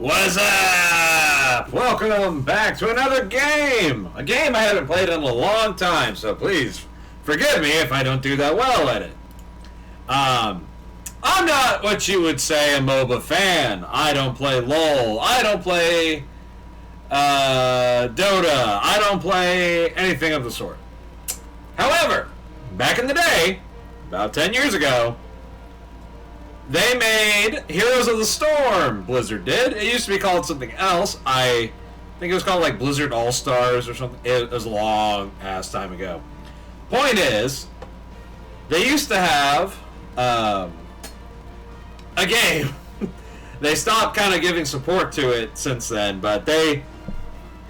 What's up? Welcome back to another game. A game I haven't played in a long time, so please forgive me if I don't do that well at it. I'm not what you would say a MOBA fan. I don't play LOL. I don't play Dota. I don't play anything of the sort. However, back in the day, about 10 years ago, they made Heroes of the Storm. Blizzard did. It used to be called something else. I think it was called like Blizzard All-Stars or something. It was a long ass time ago. Point is, they used to have a game. They stopped kind of giving support to it since then, but they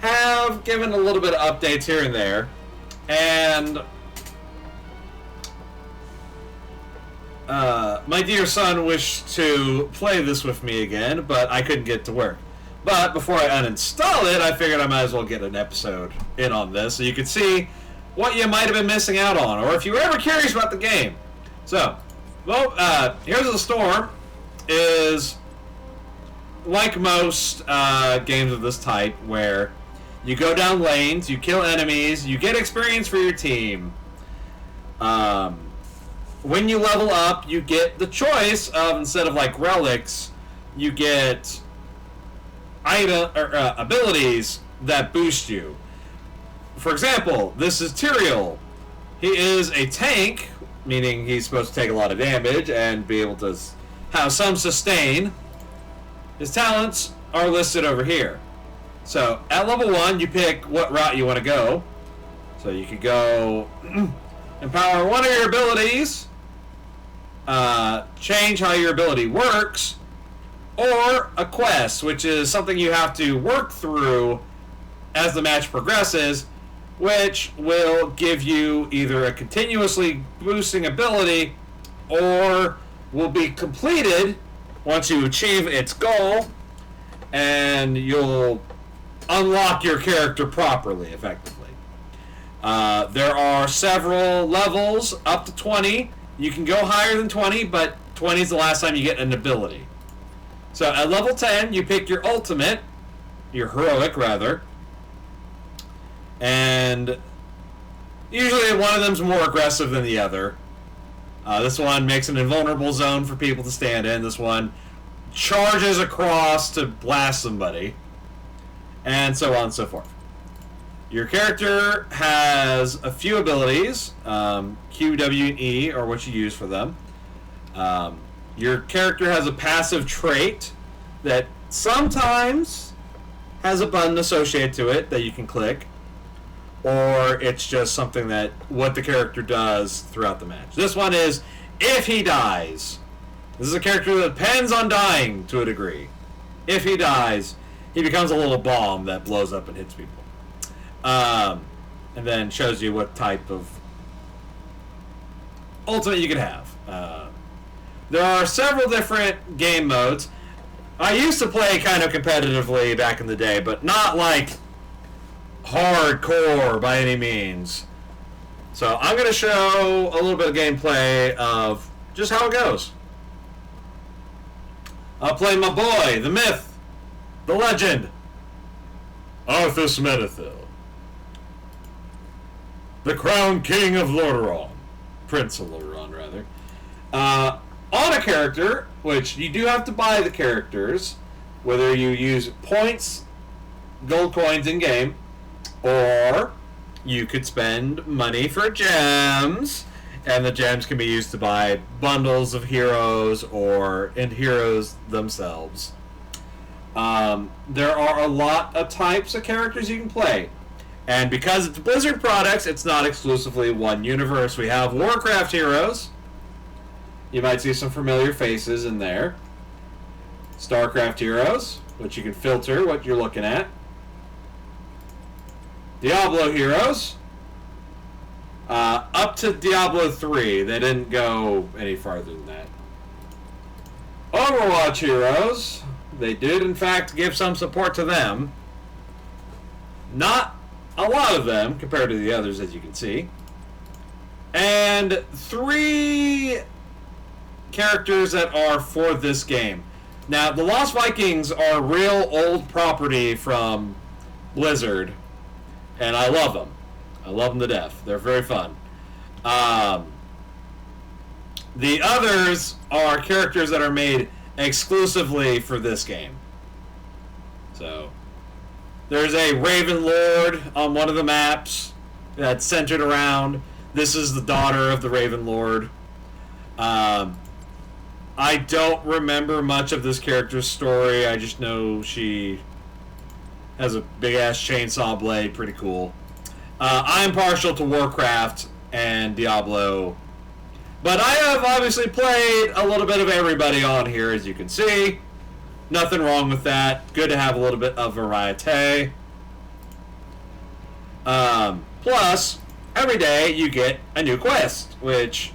have given a little bit of updates here and there. And my dear son wished to play this with me again, but I couldn't get to work. But before I uninstall it, I figured I might as well get an episode in on this so you could see what you might have been missing out on, or if you were ever curious about the game. So, well, Heroes of the Storm is like most games of this type, where you go down lanes, you kill enemies, you get experience for your team. When you level up, you get the choice of, instead of like relics, you get item or abilities that boost you. For example, this is Tyrael. He is a tank, meaning he's supposed to take a lot of damage and be able to have some sustain. His talents are listed over here. So at level 1, you pick what route you want to go. So you could go empower one of your abilities, change how your ability works, or a quest, which is something you have to work through as the match progresses, which will give you either a continuously boosting ability or will be completed once you achieve its goal, and you'll unlock your character properly, effectively. There are several levels, up to 20. You can go higher than 20, but 20 is the last time you get an ability. So at level 10, you pick your ultimate, your heroic rather, and usually one of them's more aggressive than the other. This one makes an invulnerable zone for people to stand in. This one charges across to blast somebody, and so on and so forth. Your character has a few abilities. Q, W, and E are what you use for them. Your character has a passive trait that sometimes has a button associated to it that you can click, or it's just something that what the character does throughout the match. This one is if he dies. This is a character that depends on dying to a degree. If he dies, he becomes a little bomb that blows up and hits people. And then shows you what type of ultimate you can have. There are several different game modes. I used to play kind of competitively back in the day, but not like hardcore by any means. So I'm going to show a little bit of gameplay of just how it goes. I'll play my boy, the myth, the legend, Arthas Medithil, the Crown King of Lordaeron, Prince of Lordaeron, rather. On a character, which you do have to buy the characters, whether you use points, gold coins in game, or you could spend money for gems, and the gems can be used to buy bundles of heroes or in heroes themselves. There are a lot of types of characters you can play. And because it's Blizzard products, it's not exclusively one universe. We have Warcraft heroes. You might see some familiar faces in there. StarCraft heroes, which you can filter what you're looking at. Diablo heroes. Up to Diablo 3. They didn't go any farther than that. Overwatch heroes. They did, in fact, give some support to them. Not a lot of them compared to the others, as you can see. And 3 characters that are for this game. Now, the Lost Vikings are real old property from Blizzard, and I love them. I love them to death. They're very fun. The others are characters that are made exclusively for this game. So, there's a Raven Lord on one of the maps that's centered around. This is the daughter of the Raven Lord. I don't remember much of this character's story. I just know she has a big-ass chainsaw blade. Pretty cool. I'm partial to Warcraft and Diablo. But I have obviously played a little bit of everybody on here, as you can see. Nothing wrong with that. Good to have a little bit of variety. Plus, every day you get a new quest, which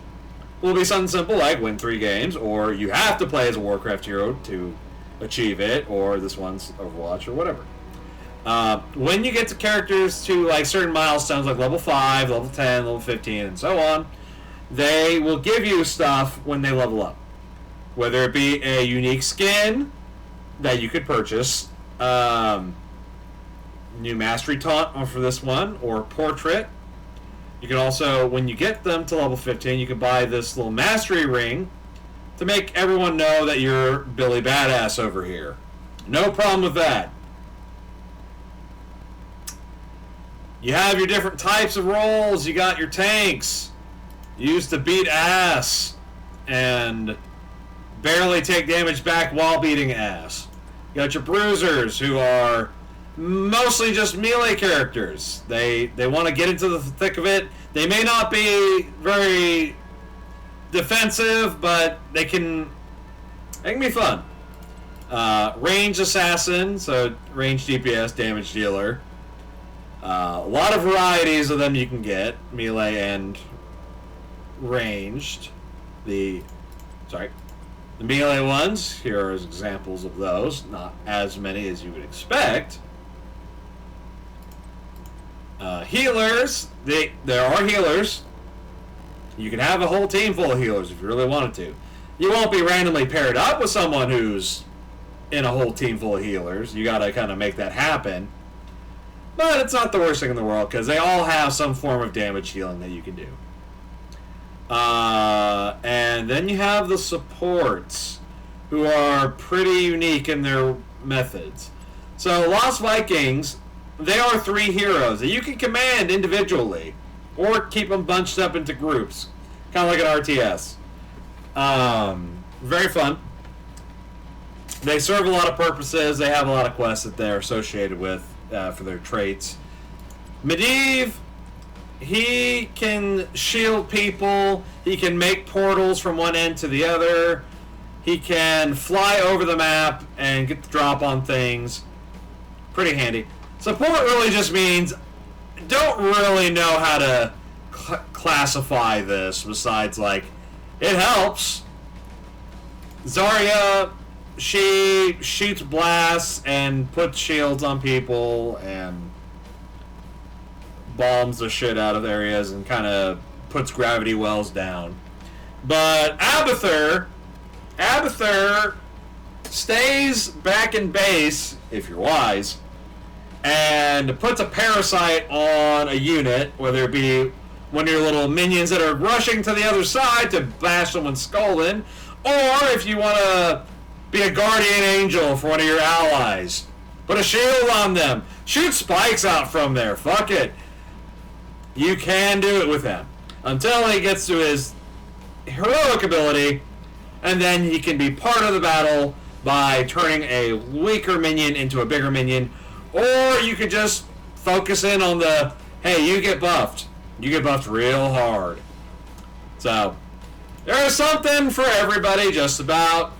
will be something simple like win 3 games, or you have to play as a Warcraft hero to achieve it, or this one's Overwatch, or whatever. When you get to characters to like certain milestones, like level 5, level 10, level 15, and so on, they will give you stuff when they level up. Whether it be a unique skin that you could purchase, new mastery taunt for this one, or portrait. You can also, when you get them to level 15, you can buy this little mastery ring to make everyone know that you're Billy Badass over here. No problem with that. You have your different types of roles. You got your tanks, used to beat ass and barely take damage back while beating ass. You got your bruisers, who are mostly just melee characters. They want to get into the thick of it. They may not be very defensive, but they can be fun. Range assassin, so range DPS, damage dealer. A lot of varieties of them you can get, melee and ranged. The melee ones, here are examples of those. Not as many as you would expect. Healers, there are healers. You can have a whole team full of healers if you really wanted to. You won't be randomly paired up with someone who's in a whole team full of healers. You gotta kind of make that happen. But it's not the worst thing in the world, because they all have some form of damage healing that you can do. And then you have the supports, who are pretty unique in their methods. So Lost Vikings, they are 3 heroes that you can command individually, or keep them bunched up into groups, kind of like an RTS. Very fun. They serve a lot of purposes. They have a lot of quests that they're associated with for their traits. Medivh, he can shield people. He can make portals from one end to the other. He can fly over the map and get the drop on things. Pretty handy. Support really just means, don't really know how to classify this besides, like, it helps. Zarya, she shoots blasts and puts shields on people and bombs the shit out of areas and kind of puts gravity wells down. But Abathur stays back in base, if you're wise, and puts a parasite on a unit, whether it be one of your little minions that are rushing to the other side to bash someone's skull in, or if you want to be a guardian angel for one of your allies, put a shield on them, shoot spikes out from there, fuck it. You can do it with him until he gets to his heroic ability, and then he can be part of the battle by turning a weaker minion into a bigger minion. Or you could just focus in on the, hey, you get buffed. You get buffed real hard. So, there's something for everybody, just about.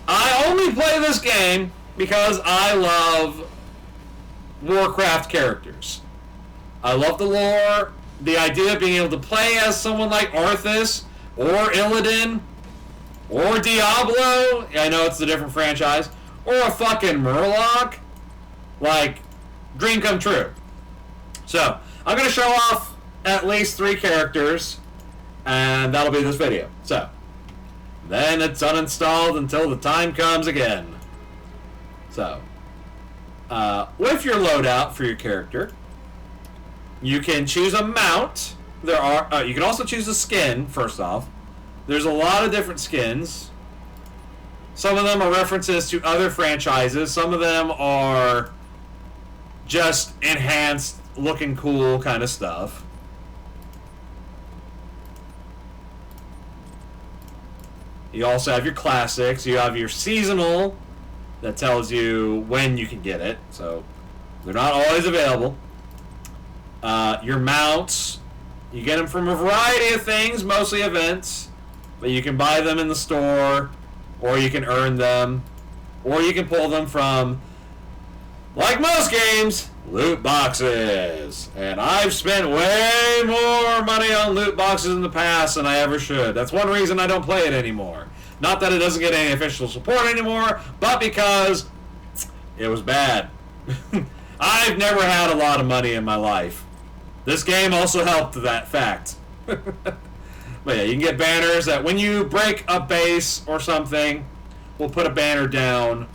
I only play this game because I love Warcraft characters. I love the lore, the idea of being able to play as someone like Arthas, or Illidan, or Diablo, I know it's a different franchise, or a fucking Murloc. Like, dream come true. So, I'm going to show off at least 3 characters, and that'll be this video. So, Then it's uninstalled until the time comes again. So, with your loadout for your character, you can choose a mount. You can also choose a skin, first off. There's a lot of different skins. Some of them are references to other franchises. Some of them are just enhanced, looking cool kind of stuff. You also have your classics. You have your seasonal that tells you when you can get it. So they're not always available. Your mounts, you get them from a variety of things, mostly events. But you can buy them in the store, or you can earn them, or you can pull them from, like most games, loot boxes. And I've spent way more money on loot boxes in the past than I ever should. That's one reason I don't play it anymore. Not that it doesn't get any official support anymore, but because it was bad. I've never had a lot of money in my life. This game also helped that fact. But yeah, you can get banners that when you break a base or something, we'll put a banner down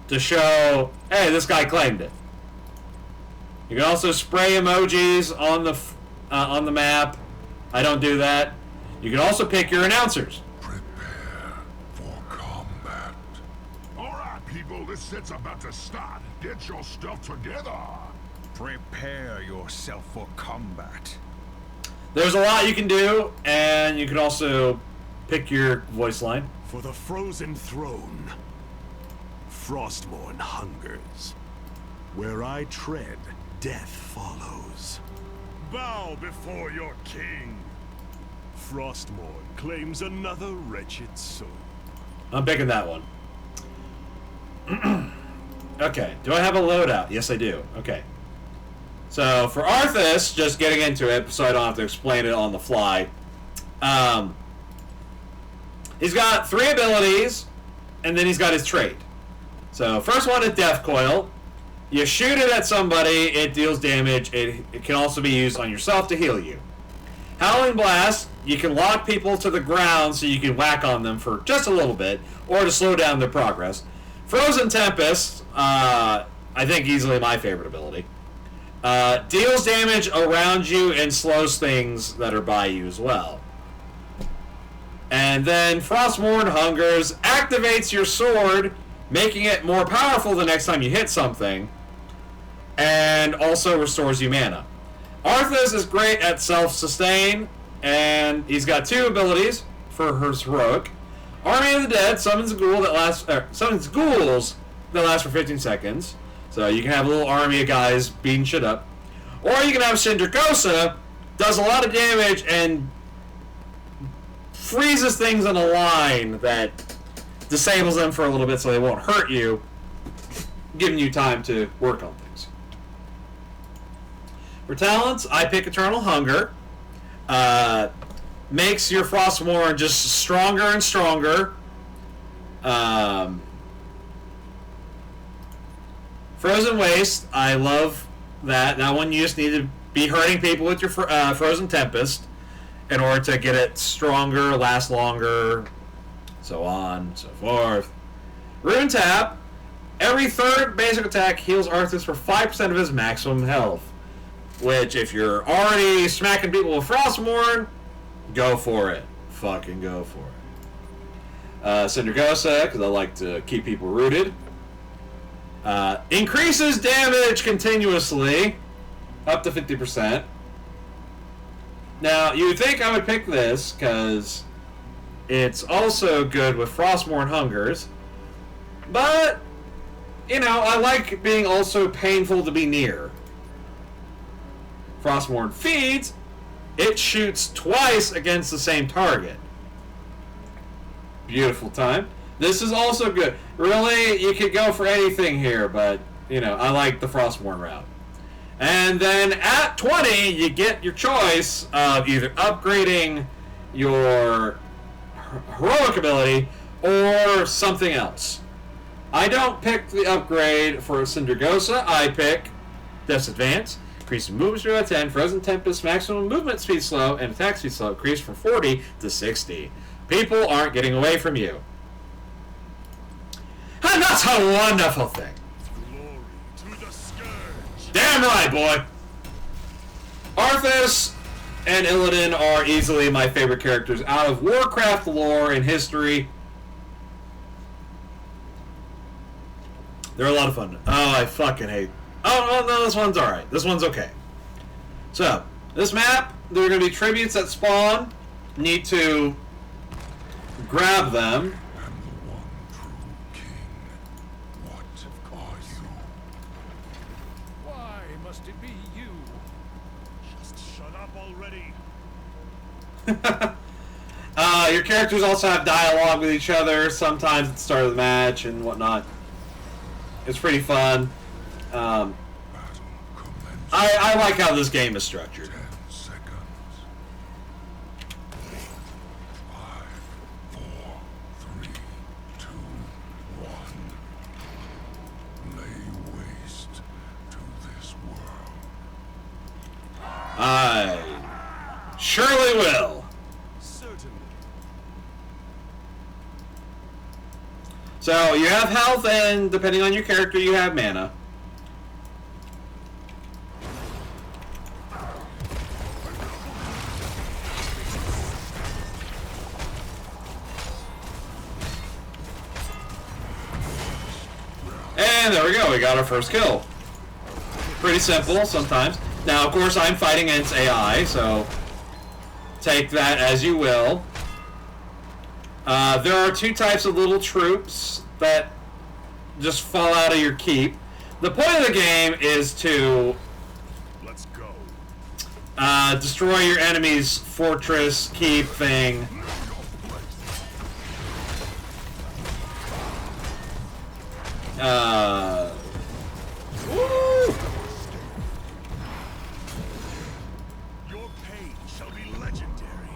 to show, hey, this guy claimed it. You can also spray emojis on the map. I don't do that. You can also pick your announcers. Prepare for combat. All right, people, this set's about to start. Get your stuff together. Prepare yourself for combat. There's a lot you can do, and you can also pick your voice line. For the frozen throne, Frostmourne hungers. Where I tread, death follows. Bow before your king. Frostmourne claims another wretched soul. I'm picking that one. Okay, do I have a loadout? Yes, I do. Okay. So, for Arthas, just getting into it so I don't have to explain it on the fly. He's got 3 abilities, and then he's got his trait. So, first one is Death Coil. You shoot it at somebody, it deals damage. It can also be used on yourself to heal you. Howling Blast, you can lock people to the ground so you can whack on them for just a little bit, or to slow down their progress. Frozen Tempest, I think easily my favorite ability. Deals damage around you and slows things that are by you as well. And then Frostmourne Hungers activates your sword, making it more powerful the next time you hit something, and also restores you mana. Arthas is great at self-sustain, and he's got 2 abilities for her heroic. Army of the Dead summons ghouls that last for 15 seconds. So you can have a little army of guys beating shit up. Or you can have Syndragosa, does a lot of damage and freezes things in a line that disables them for a little bit so they won't hurt you, giving you time to work on things. For talents, I pick Eternal Hunger. Makes your Frostmourne just stronger and stronger. Frozen Waste, I love that. That one you just need to be hurting people with your Frozen Tempest in order to get it stronger, last longer, so on and so forth. Rune Tap, every 3rd basic attack heals Arthas for 5% of his maximum health. Which, if you're already smacking people with Frostmourne, go for it. Fucking go for it. Syndragosa, because I like to keep people rooted. Increases damage continuously, up to 50%. Now, you would think I would pick this, because it's also good with Frostmourne Hungers. But, you know, I like being also painful to be near. Frostmourne Feeds, it shoots twice against the same target. Beautiful time. This is also good. Really, you could go for anything here, but, you know, I like the Frostmourne route. And then at 20, you get your choice of either upgrading your heroic ability or something else. I don't pick the upgrade for Syndragosa. I pick Death's Advance. Increase movement speed by 10, Frozen Tempest, maximum movement speed slow, and attack speed slow increase from 40 to 60. People aren't getting away from you. And that's a wonderful thing. Glory to the scourge. Damn right, boy. Arthas and Illidan are easily my favorite characters out of Warcraft lore and history. They're a lot of fun. Oh, I fucking hate. Oh, no, this one's alright. This one's okay. So, this map, there are going to be tributes that spawn. Need to grab them. am the one true king. What are you? Why must it be you? Just shut up already. Your characters also have dialogue with each other, sometimes at the start of the match and whatnot. It's pretty fun. Battle commences. I like how this game is structured. 10 seconds. 5, 4, 3, 2, 1. Lay waste to this world. I surely will. Certainly. So you have health, and depending on your character, you have mana. And there we go, we got our first kill. Pretty simple sometimes. Now, of course, I'm fighting against AI, so take that as you will. There are two types of little troops that just fall out of your keep. The point of the game is to Let's go. destroy your enemy's fortress, keep thing. Woo! Your pain shall be legendary.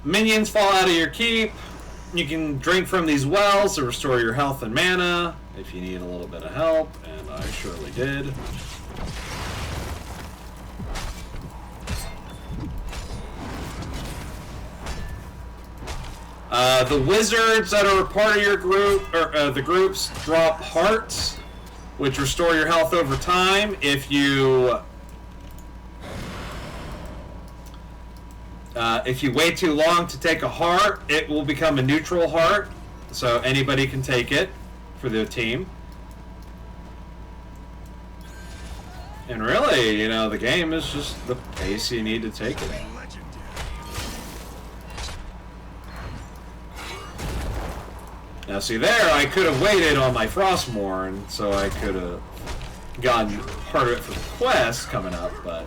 Minions fall out of your keep. You can drink from these wells to restore your health and mana if you need a little bit of help, and I surely did. The wizards that are a part of your group, or the groups, drop hearts, which restore your health over time. If you wait too long to take a heart, it will become a neutral heart, so anybody can take it for the team. And really, you know, the game is just the pace you need to take it at. Legendary. Now, see there, I could have waited on my Frostmourne, so I could have gotten part of it for the quest coming up, but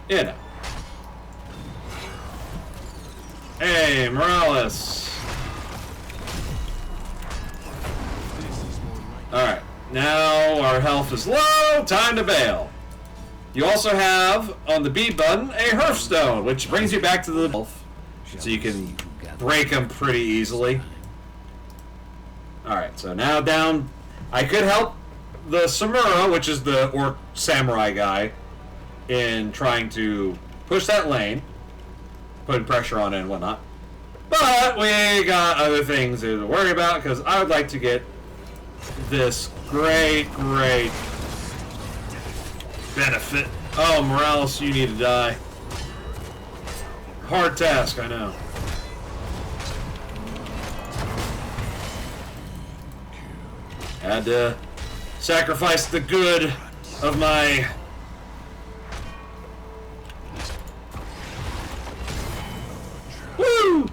you know. Hey, Morales. Alright, now our health is low, time to bail. You also have, on the B button, a Hearthstone, which brings you back to the health, so you can break them pretty easily. Alright, so now down, I could help the Samura, which is the orc samurai guy, in trying to push that lane, putting pressure on it and whatnot. But we got other things to worry about, because I would like to get this great benefit. Oh, Morales, you need to die. Hard task, I know. Had to sacrifice the good of my woo!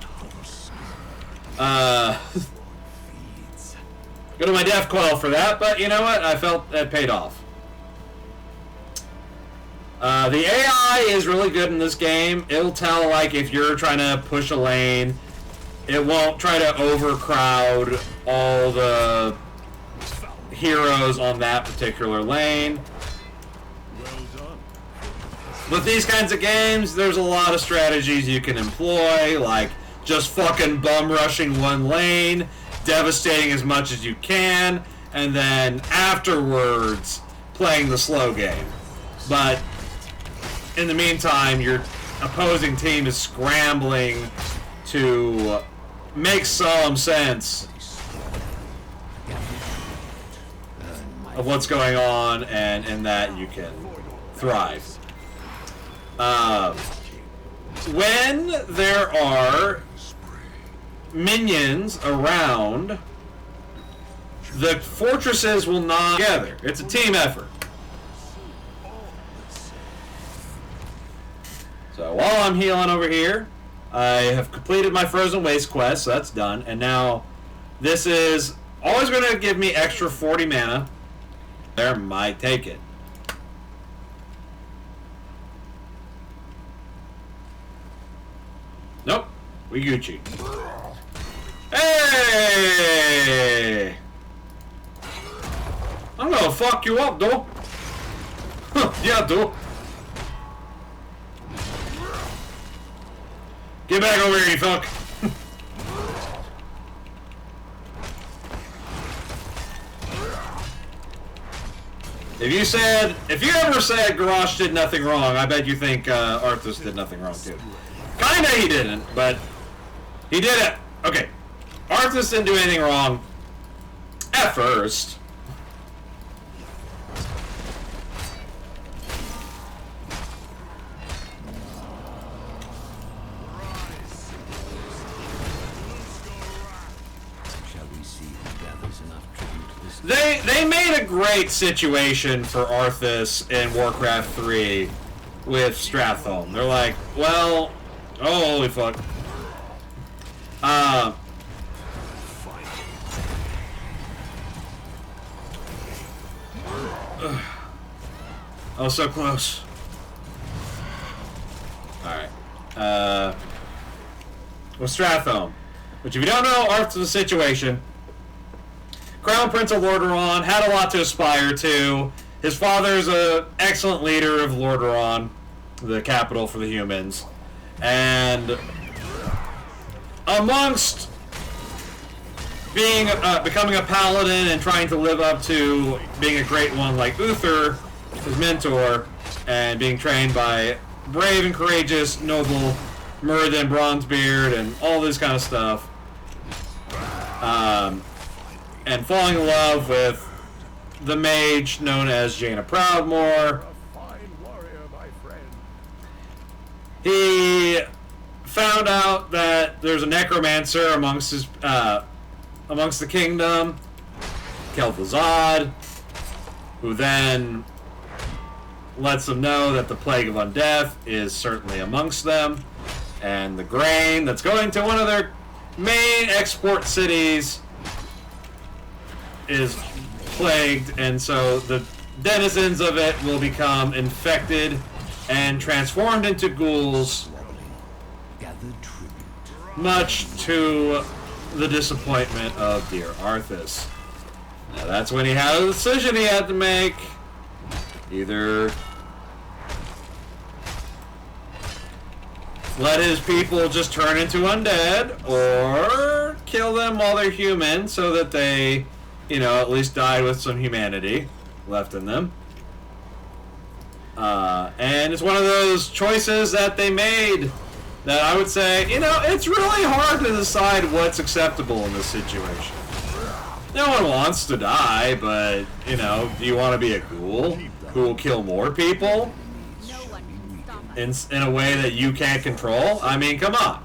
Go to my death coil for that, but you know what? I felt that paid off. The AI is really good in this game. It'll tell, like, if you're trying to push a lane, it won't try to overcrowd all the heroes on that particular lane. Well done. With these kinds of games, there's a lot of strategies you can employ, like just fucking bum rushing one lane, devastating as much as you can, and then afterwards playing the slow game. But in the meantime, your opposing team is scrambling to make some sense of what's going on, and in that you can thrive. When there are minions around, the fortresses will not together. It's a team effort. So while I'm healing over here, I have completed my Frozen Waste quest, so that's done. And now this is always going to give me extra 40 mana. There, might take it. Nope, we Gucci. Hey! I'm gonna fuck you up, though. Yeah, though. Get back over here, you fuck. If you ever said Garrosh did nothing wrong, I bet you think Arthas did nothing wrong too. Kinda he didn't, but he did it. Okay, Arthas didn't do anything wrong at first. They made a great situation for Arthas in Warcraft 3 with Stratholme. They're like, well, oh, holy fuck. Oh, so close. Alright. With Stratholme. Which, if you don't know Arthas' situation, Crown Prince of Lordaeron, had a lot to aspire to. His father's an excellent leader of Lordaeron, the capital for the humans. And amongst becoming a paladin and trying to live up to being a great one like Uther, his mentor, and being trained by brave and courageous noble Murden Bronzebeard and all this kind of stuff, and falling in love with the mage known as Jaina Proudmoore. He found out that there's a necromancer amongst the kingdom, Kel'Thuzad, who then lets them know that the plague of undeath is certainly amongst them, and the grain that's going to one of their main export cities is plagued, and so the denizens of it will become infected and transformed into ghouls, much to the disappointment of dear Arthas. Now that's when he had a decision he had to make. Either let his people just turn into undead, or kill them while they're human so that they, you know, at least died with some humanity left in them. And it's one of those choices that they made that I would say, you know, it's really hard to decide what's acceptable in this situation. No one wants to die, but, you know, do you want to be a ghoul who will kill more people in a way that you can't control? I mean, come on.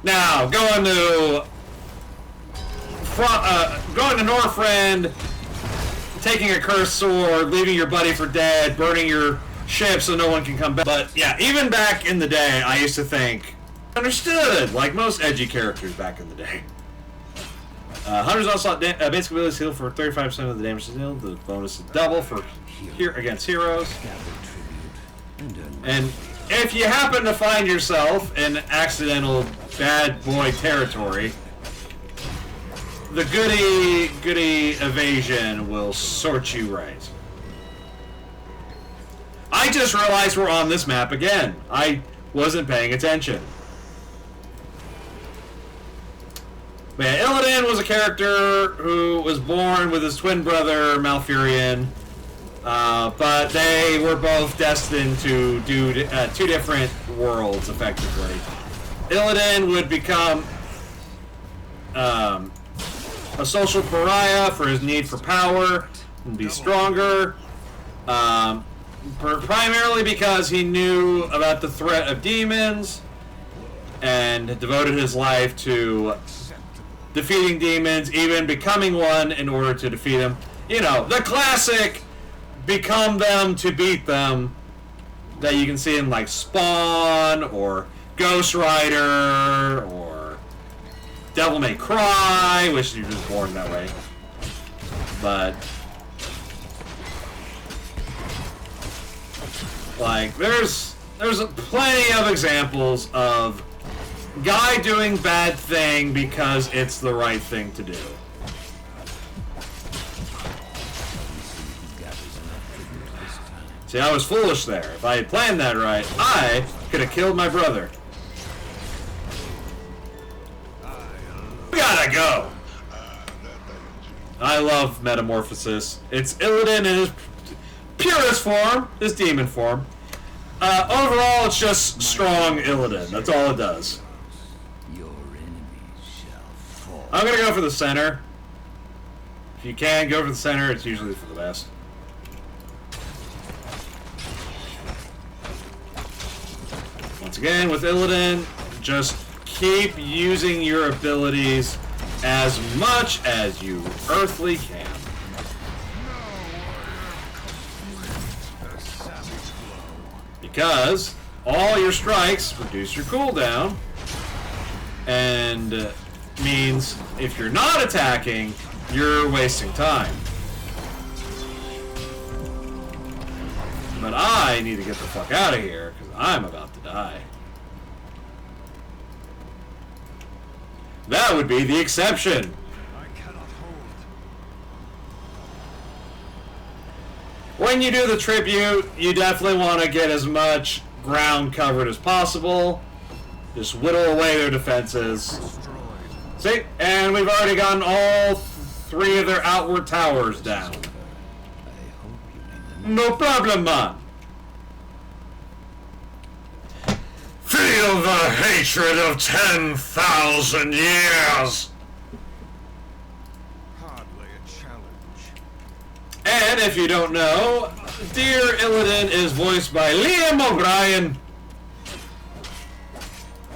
Now, going to Northrend, taking a cursed sword, leaving your buddy for dead, burning your ship so no one can come back. But yeah, even back in the day, I used to think, understood, like most edgy characters back in the day. Hunters also basic abilities heal for 35% of the damage dealt. The bonus is double for against heroes. And if you happen to find yourself in accidental bad boy territory, the goody evasion will sort you right. I just realized we're on this map again. I wasn't paying attention. But yeah, Illidan was a character who was born with his twin brother, Malfurion, But they were both destined to do two different worlds, effectively. Illidan would become a social pariah for his need for power and be stronger, primarily because he knew about the threat of demons and devoted his life to defeating demons, even becoming one in order to defeat them. You know, the classic become them to beat them that you can see in like Spawn or Ghost Rider or Devil May Cry, which you're just born that way. But like there's plenty of examples of guy doing bad thing because it's the right thing to do. See, I was foolish there. If I had planned that right, I could have killed my brother. We gotta go! I love Metamorphosis. It's Illidan in his purest form, his demon form. Overall, it's just strong Illidan. That's all it does. I'm gonna go for the center. If you can, go for the center. It's usually for the best. Once again, with Illidan, just keep using your abilities as much as you earthly can. Because all your strikes reduce your cooldown, and means if you're not attacking, you're wasting time. But I need to get the fuck out of here, because I'm about to die. That would be the exception. I cannot hold. When you do the tribute, you definitely want to get as much ground covered as possible. Just whittle away their defenses. See? And we've already gotten all three of their outward towers down. No problem, man. Feel the hatred of 10,000 years! Hardly a challenge. And if you don't know, Dear Illidan is voiced by Liam O'Brien.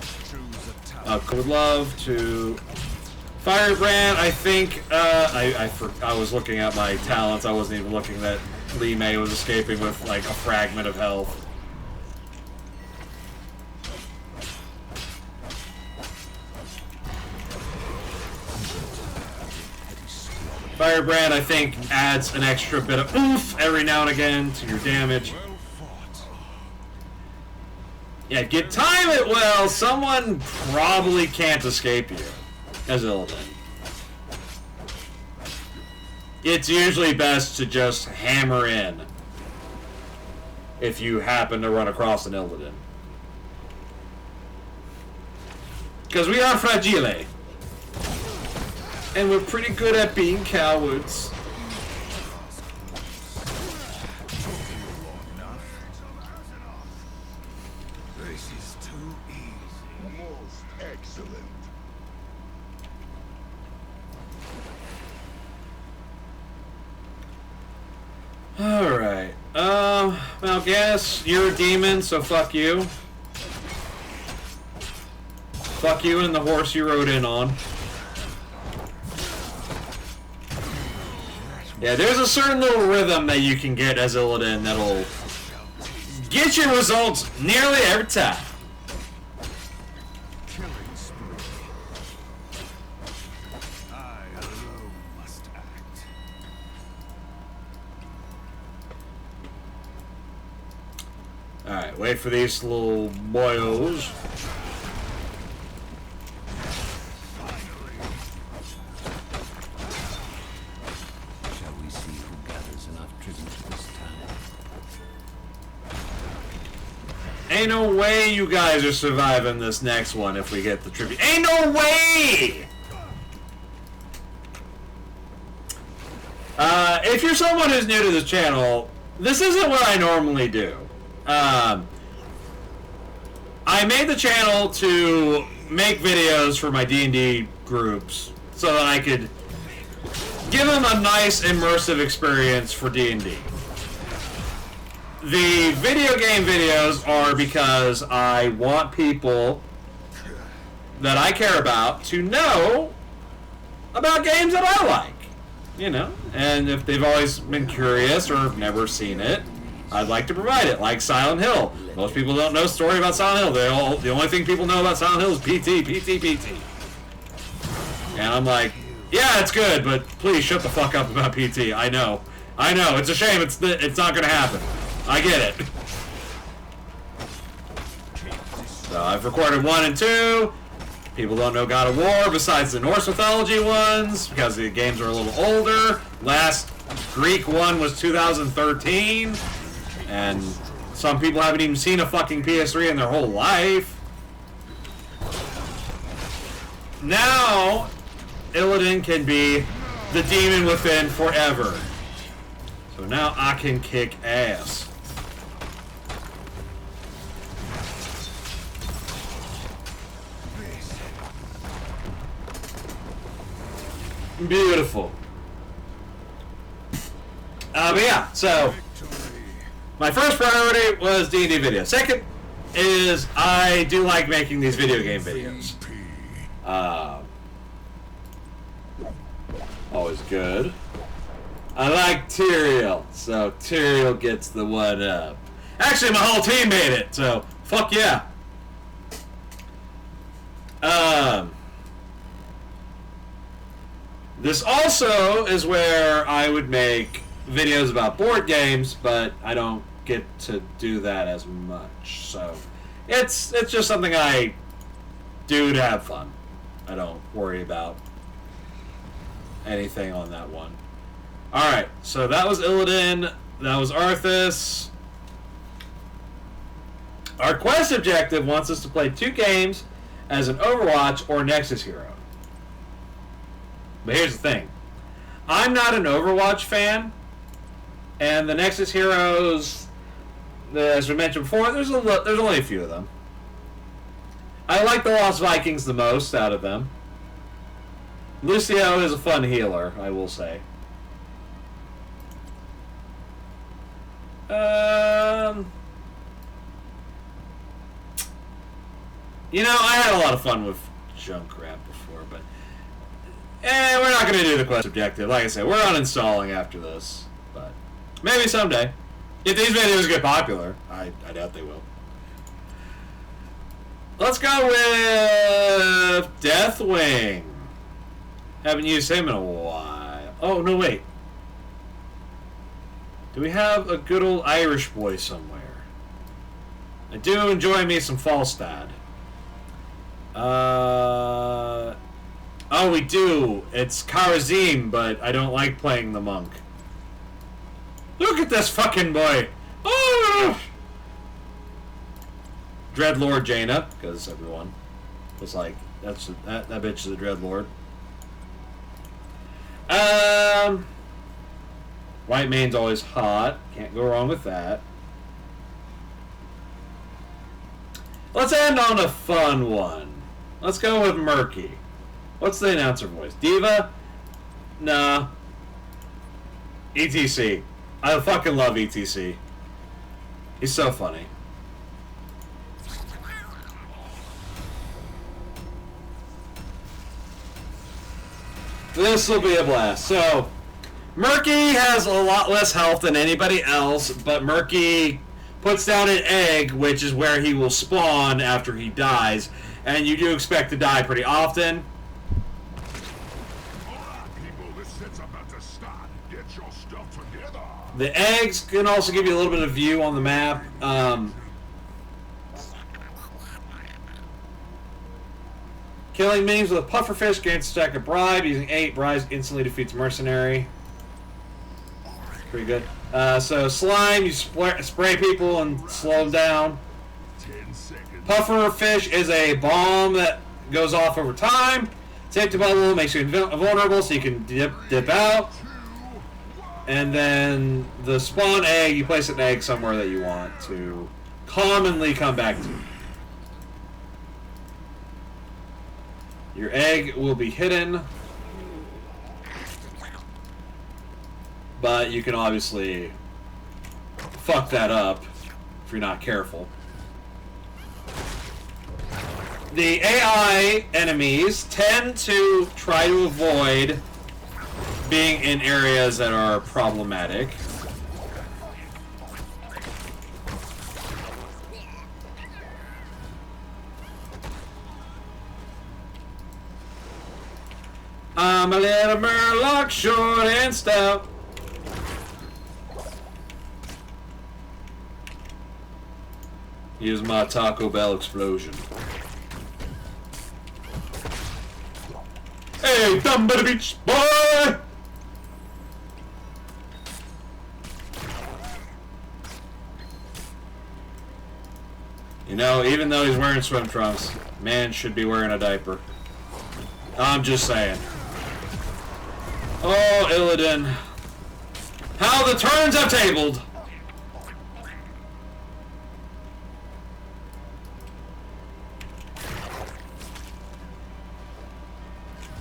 Choose a talent. Would love to... Firebrand, I think, I was looking at my talents. I wasn't even looking that Lee May was escaping with, like, a fragment of health. Firebrand, I think, adds an extra bit of oomph every now and again to your damage. Well fought. Yeah, if you time it well, someone probably can't escape you as Illidan. It's usually best to just hammer in if you happen to run across an Illidan. Because we are fragile. And we're pretty good at being cowards. This is too easy. Most excellent. Alright. Well, guess you're a demon, so fuck you. Fuck you and the horse you rode in on. Yeah, there's a certain little rhythm that you can get as Illidan that'll get your results nearly every time. Killing spree. I alone must act. Alright, wait for these little boyos. Ain't no way you guys are surviving this next one if we get the tribute. Ain't no way! If you're someone who's new to this channel, this isn't what I normally do. I made the channel to make videos for my D&D groups so that I could give them a nice immersive experience for D&D. The video game videos are because I want people that I care about to know about games that I like, you know, and if they've always been curious or have never seen it, I'd like to provide it, like Silent Hill. Most people don't know the story about Silent Hill. The only thing people know about Silent Hill is PT. And I'm like, yeah, it's good, but please shut the fuck up about PT. I know, it's a shame it's not gonna happen. I get it. So I've recorded 1 and 2. People don't know God of War besides the Norse mythology ones because the games are a little older. Last Greek one was 2013. And some people haven't even seen a fucking PS3 in their whole life. Now, Illidan can be the demon within forever. So now I can kick ass. Beautiful. But yeah, so my first priority was D&D video. Second is I do like making these video game videos. Always good. I like Tyrael, so Tyrael gets the 1-up. Actually, my whole team made it, so fuck yeah. This also is where I would make videos about board games, but I don't get to do that as much. So it's just something I do to have fun. I don't worry about anything on that one. Alright, so that was Illidan, that was Arthas. Our quest objective wants us to play 2 games as an Overwatch or Nexus hero. But here's the thing. I'm not an Overwatch fan, and the Nexus heroes, as we mentioned before, there's only a few of them. I like the Lost Vikings the most out of them. Lucio is a fun healer, I will say. You know, I had a lot of fun with Junkrat before, but we're not going to do the quest objective. Like I said, we're uninstalling after this, but maybe someday. If these videos get popular, I doubt they will. Let's go with Deathwing. Haven't used him in a while. Oh, no, wait. Do we have a good old Irish boy somewhere? I do enjoy me some Falstad. Oh, we do. It's Karazim, but I don't like playing the monk. Look at this fucking boy. Oh! Dreadlord Jaina, because everyone was like, that bitch is a Dreadlord. White Mane's always hot. Can't go wrong with that. Let's end on a fun one. Let's go with Murky. What's the announcer voice? Diva? Nah. ETC. I fucking love ETC. He's so funny. This will be a blast. So, Murky has a lot less health than anybody else, but Murky puts down an egg, which is where he will spawn after he dies, and you do expect to die pretty often. The eggs can also give you a little bit of view on the map. Killing minions with a pufferfish gains a stack of bribe. Using 8 bribes instantly defeats mercenary. Pretty good. So slime, you spray people and slow them down. Pufferfish is a bomb that goes off over time. Safety bubble makes you invulnerable so you can dip out. And then the spawn egg, you place an egg somewhere that you want to commonly come back to. Your egg will be hidden, but you can obviously fuck that up if you're not careful. The AI enemies tend to try to avoid being in areas that are problematic. I'm a little murloc, short and stout. Here's my Taco Bell explosion. Hey, dumb by the beach, boy! You know, even though he's wearing swim trunks, man should be wearing a diaper. I'm just saying. Oh, Illidan. How the turns have tabled!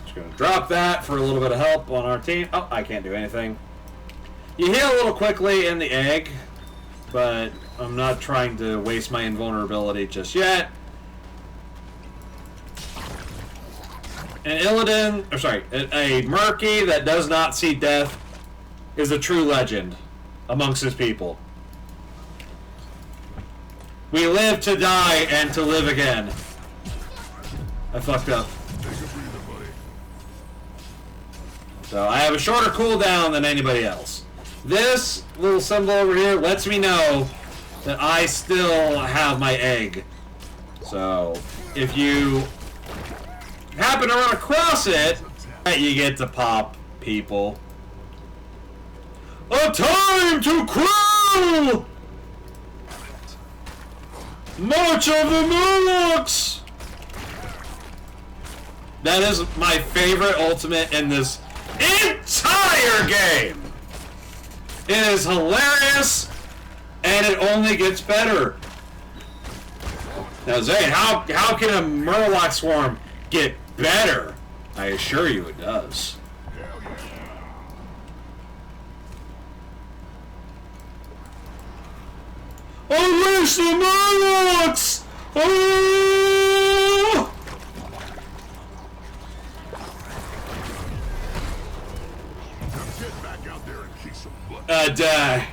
Just gonna drop that for a little bit of help on our team. Oh, I can't do anything. You heal a little quickly in the egg, but I'm not trying to waste my invulnerability just yet. An Illidan, or sorry, a Murky that does not see death is a true legend amongst his people. We live to die and to live again. I fucked up. So I have a shorter cooldown than anybody else. This little symbol over here lets me know that I still have my egg. So if you happen to run across it, you get to pop people. A time to crawl! March of the Murlocs! That is my favorite ultimate in this entire game! It is hilarious, and it only gets better. Now, Zane, how can a Murloc swarm get better? I assure you it does. Unleash the Murlocs! Oh! Get back out there and kick some butt. I die.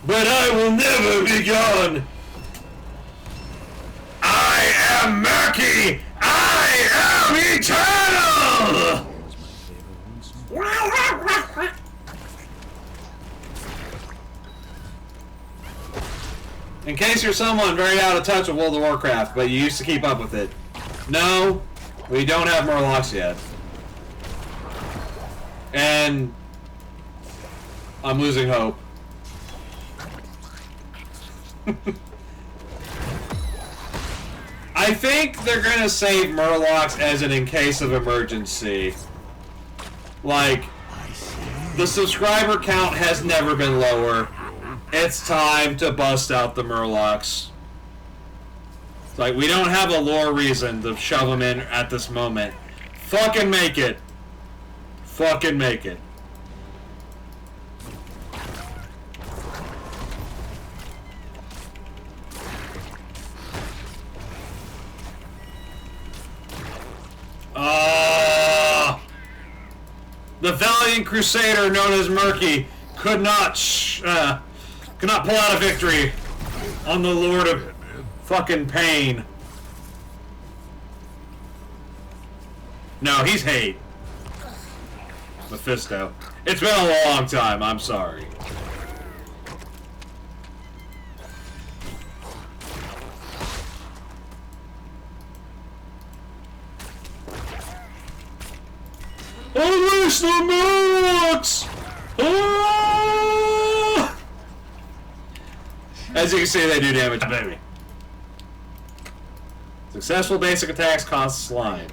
But I will never be gone. I am Murky! I am eternal! In case you're someone very out of touch with World of Warcraft, but you used to keep up with it. No, we don't have Murlocs yet. And I'm losing hope. I think they're gonna save Murlocs as an in case of emergency. Like, the subscriber count has never been lower. It's time to bust out the Murlocs. It's like, we don't have a lore reason to shove them in at this moment. Fucking make it. Fucking make it. The valiant crusader known as Murky could not pull out a victory on the Lord of fucking Pain. No, he's hate. Mephisto. It's been a long time, I'm sorry. Unleash the Murlocs! Oh! As you can see, they do damage, baby. Successful basic attacks cost slime.